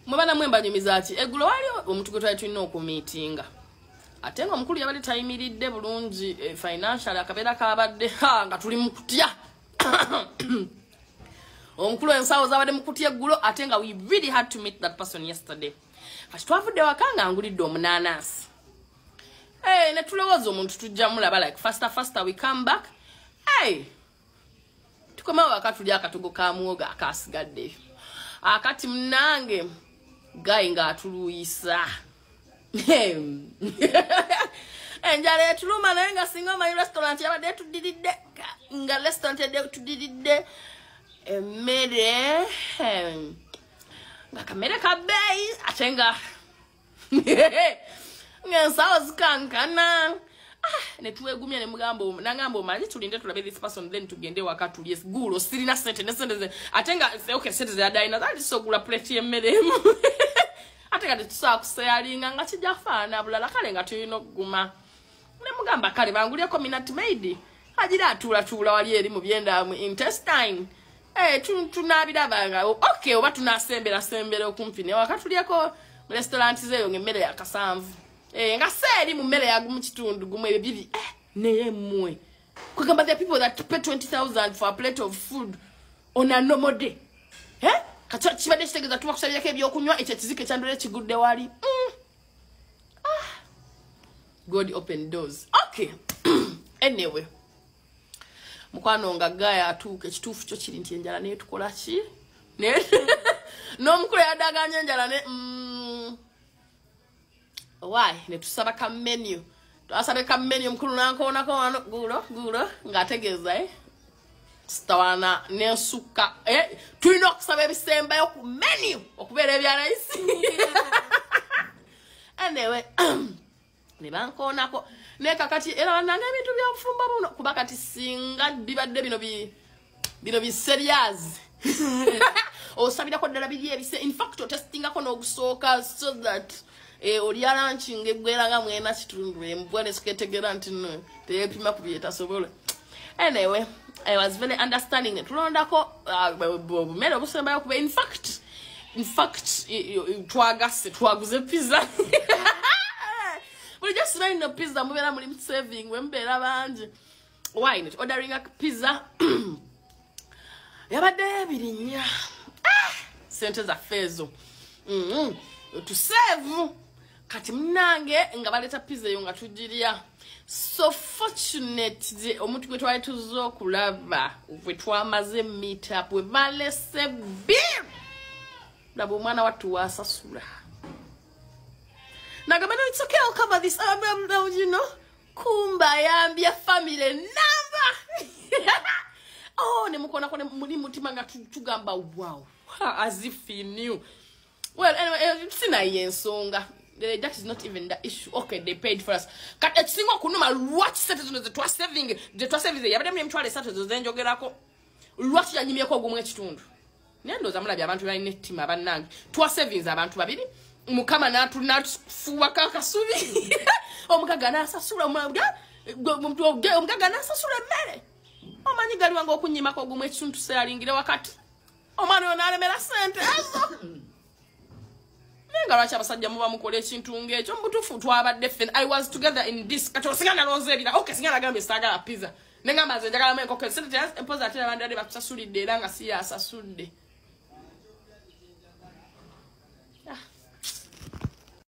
Mwabana mwemba nyumizachi egulo wali omuntu gwe twali tulina okumiitinga ate nga omukulu yabadde tayimiridde bulungi financial akabeera kabadde nga tuli mu kutya omukulu ensawo zabadde mu kutya eggulo ate nga we really had to meet that person yesterday kati twavudde waka nga angulidde omunanasi ne tulowooza omuntu tujja mulaba like faster we come back tukomawo waka tuli akatogo ka muwogo akasigadde akati mnange gayi nga atuluyisa enjala etuluma naye nga singa omanyi restaurant yabadde tudiridde nga restaurant yadde tudiridde emmere nga kamere kabeeyi ate nga ng'ensawo zikankana netwegumya ne mugamba nangamba omanyi tulinde tulabe this person then tugende waka tulye gulo sirina sente ne sente ate nga okay sente za dina zali sogula plate y'emmere ate kati tusaa kuseyalinga nga kijja kufaana bulala kale nga tulina okuguma ne mugamba kale bangulyeko minute maid agira atula wali eri mu byenda mu intestine tunabirabanga okay oba tunasembera okumpi ne waka tulyeko restaurant zeyo ng'emmere ya kasanvu nga seri mu mmere yagu mu kitundu gumu ebibiri neye mmwe kugamba the people that pay 20,000 for a plate of food on a normal day kati kibadde kitegeza tuba kusalirako ebyokunywa ekyo ekizike kyandole kigudde wali God open doors okay anyway mukwano nga gaya atuuka ekituufu kyo kiri nti enjala naye tukola ki n'omukulu yadaganya enjala ne why ne tusaba ka menu twasabe ka menu mukulu nankoonako wano gulo ng'ategeeza sitawana n'ensuka tulina okusaba ebisembayo ku menu okubeera ebya layisi anyway ne bankoonako naye kakati era bannanga ebintu by'obufumbo buno kuba kati singa bibadde bino biserious osabirako ddala biri ebise in fact otestingako n'ogusooka so that olya launching eggwera nga mwena kitundu embwa ne siketegera nti no teyepima ku byetasobola anyway I was very understanding tulondako obumere obusembayo kuba in fact twaguze pizza we just right no pizza mubera muli saving wembera banji why not ordering a pizza yabadde birinya sente za fezo to save kati mnange nga baleta pizza yo nga tujirya so fortunate omuntu gwe twali tuzo okulaba bwe twamaze meet up we balese bir labo mwana watu wasasula nagamba no it's okay I'll cover this you know kumba yambia family number ne mukona kone muri mutima nga tugamba wow as if he knew well anyway sina yensonga that is not even the issue okay they paid for us kati singo kunuma lwaki sente zino zetwa saving yabadde mu mtwale sente zo zenjogerako lwaki yanyimyeko ogumwe ekitundu nendoza mulabya abantu bali nettima bannange twa savings abantu babiri mukama natufuwa kakasubi omukaga nasasula omukaga nasasula emmere omanyi Galiwango okunyimako ogumwe ekitundu seyalingire wakati omwana yo nalemera sente ezo nenga lwaki abasajja muba mukola ekintu ng'ekyo mubutuufu twabadde ffenna I was together in this kati osigana looza ebira okay sigana gambe saagala pizza nenga maze njagala mu enkoko sente empoza ate abandi bakusasulidde era nga si yasasudde